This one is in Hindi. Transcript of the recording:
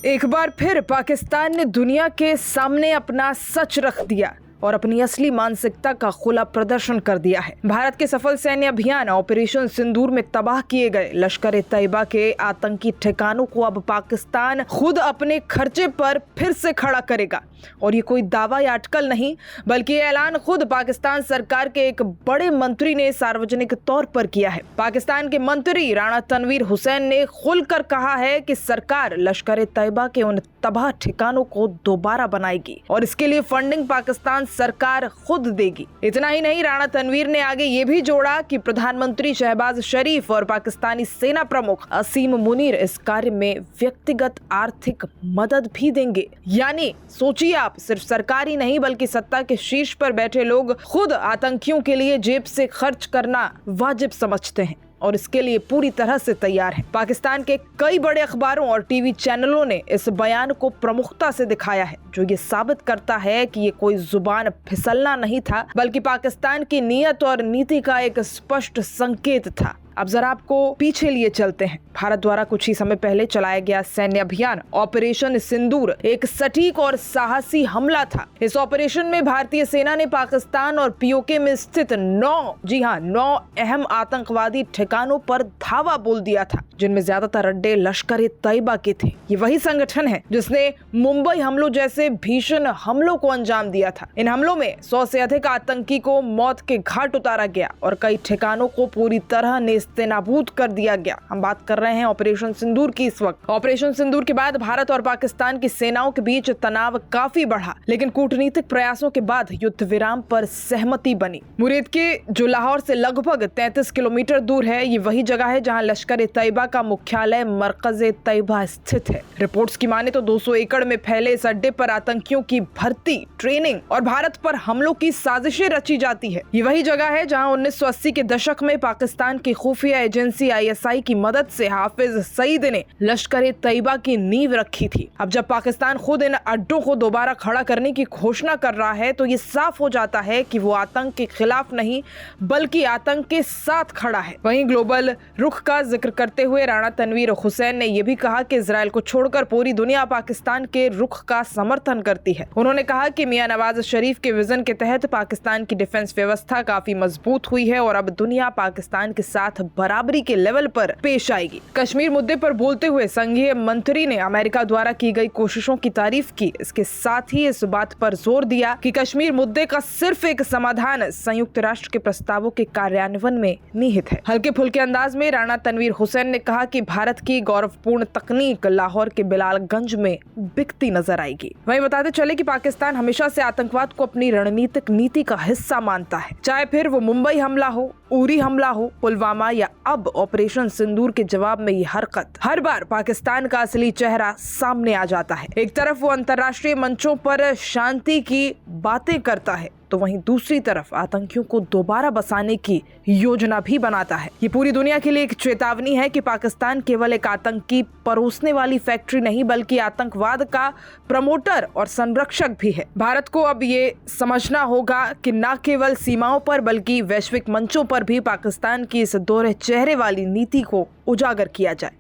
एक बार फिर पाकिस्तान ने दुनिया के सामने अपना सच रख दिया और अपनी असली मानसिकता का खुला प्रदर्शन कर दिया है। भारत के सफल सैन्य अभियान ऑपरेशन सिंदूर में तबाह किए गए लश्कर-ए-तैयबा के आतंकी ठिकानों को अब पाकिस्तान खुद अपने खर्चे पर फिर से खड़ा करेगा। और ये कोई दावा या अटकल नहीं, बल्कि ये ऐलान खुद पाकिस्तान सरकार के एक बड़े मंत्री ने सार्वजनिक तौर पर किया है। पाकिस्तान के मंत्री राणा तनवीर हुसैन ने खुलकर कहा है कि सरकार लश्कर-ए-तैयबा के उन तबाह ठिकानों को दोबारा बनाएगी और इसके लिए फंडिंग पाकिस्तान सरकार खुद देगी। इतना ही नहीं, राणा तनवीर ने आगे ये भी जोड़ा कि प्रधानमंत्री शहबाज शरीफ और पाकिस्तानी सेना प्रमुख असीम मुनीर इस कार्य में व्यक्तिगत आर्थिक मदद भी देंगे। यानी सोचिए आप, सिर्फ सरकार ही नहीं बल्कि सत्ता के शीर्ष पर बैठे लोग खुद आतंकियों के लिए जेब से खर्च करना वाजिब समझते हैं और इसके लिए पूरी तरह से तैयार हैं। पाकिस्तान के कई बड़े अखबारों और टीवी चैनलों ने इस बयान को प्रमुखता से दिखाया है, जो ये साबित करता है कि ये कोई जुबान फिसलना नहीं था, बल्कि पाकिस्तान की नीयत और नीति का एक स्पष्ट संकेत था। अब जरा आपको पीछे लिए चलते हैं। भारत द्वारा कुछ ही समय पहले चलाया गया सैन्य अभियान ऑपरेशन सिंदूर एक सटीक और साहसी हमला था। इस ऑपरेशन में भारतीय सेना ने पाकिस्तान और पीओके में स्थित 9 अहम आतंकवादी ठिकानों पर धावा बोल दिया था, जिनमें ज्यादातर अड्डे लश्कर-ए-तैयबा के थे। ये वही संगठन है जिसने मुंबई हमलों जैसे भीषण हमलों को अंजाम दिया था। इन हमलों में 100 से अधिक आतंकी को मौत के घाट उतारा गया और कई ठिकानों को पूरी तरह नेस्तनाबूद कर दिया गया। हम बात कर रहे हैं ऑपरेशन सिंदूर की। इस वक्त ऑपरेशन सिंदूर के बाद भारत और पाकिस्तान की सेनाओं के बीच तनाव काफी बढ़ा, लेकिन कूटनीतिक प्रयासों के बाद युद्ध विराम पर सहमति बनी। मुरीद के जो लाहौर से लगभग 33 किलोमीटर दूर है, ये वही जगह है जहां लश्कर-ए-तैयबा का मुख्यालय मरकज-ए-तैयबा स्थित है। रिपोर्ट्स की माने तो 200 एकड़ में फैले इस अड्डे पर आतंकियों की भर्ती, ट्रेनिंग और भारत पर हमलों की साजिशें रची जाती है। ये वही जगह है जहां 1980 के दशक में पाकिस्तान की खुफिया एजेंसी ISI की मदद से हाफिज सईद ने लश्कर-ए-तैयबा की नींव रखी थी। अब जब पाकिस्तान खुद इन अड्डों को दोबारा खड़ा करने की घोषणा कर रहा है, तो ये साफ हो जाता है कि वो आतंक के खिलाफ नहीं बल्कि आतंक के साथ खड़ा है। वहीं ग्लोबल रुख का जिक्र करते हुए राणा तनवीर हुसैन ने यह भी कहा कि इजराइल को छोड़कर पूरी दुनिया पाकिस्तान के रुख का समर्थन करती है। उन्होंने कहा कि मियां नवाज शरीफ के विजन के तहत पाकिस्तान की डिफेंस व्यवस्था काफी मजबूत हुई है और अब दुनिया पाकिस्तान के साथ बराबरी के लेवल पर पेश आएगी। कश्मीर मुद्दे पर बोलते हुए संघीय मंत्री ने अमेरिका द्वारा की गई कोशिशों की तारीफ की। इसके साथ ही इस बात पर जोर दिया कि कश्मीर मुद्दे का सिर्फ एक समाधान संयुक्त राष्ट्र के प्रस्तावों के कार्यान्वयन में निहित है। हल्के फुल्के अंदाज में राणा तनवीर हुसैन ने कहा कि भारत की गौरवपूर्ण तकनीक लाहौर के बिलालगंज में बिकती नजर आएगी। वहीं बताते चले कि पाकिस्तान हमेशा से आतंकवाद को अपनी रणनीतिक नीति का हिस्सा मानता है, चाहे फिर वो मुंबई हमला हो, उरी हमला हो, पुलवामा या अब ऑपरेशन सिंदूर के जवाब में ये हरकत। हर बार पाकिस्तान का असली चेहरा सामने आ जाता है। एक तरफ वो अंतर्राष्ट्रीय मंचों पर शांति की बातें करता है, तो वहीं दूसरी तरफ आतंकियों को दोबारा बसाने की योजना भी बनाता है। ये पूरी दुनिया के लिए एक चेतावनी है कि पाकिस्तान केवल एक आतंकी परोसने वाली फैक्ट्री नहीं बल्कि आतंकवाद का प्रमोटर और संरक्षक भी है। भारत को अब ये समझना होगा कि न केवल सीमाओं पर बल्कि वैश्विक मंचों पर भी पाकिस्तान की इस दोहरे चेहरे वाली नीति को उजागर किया जाए।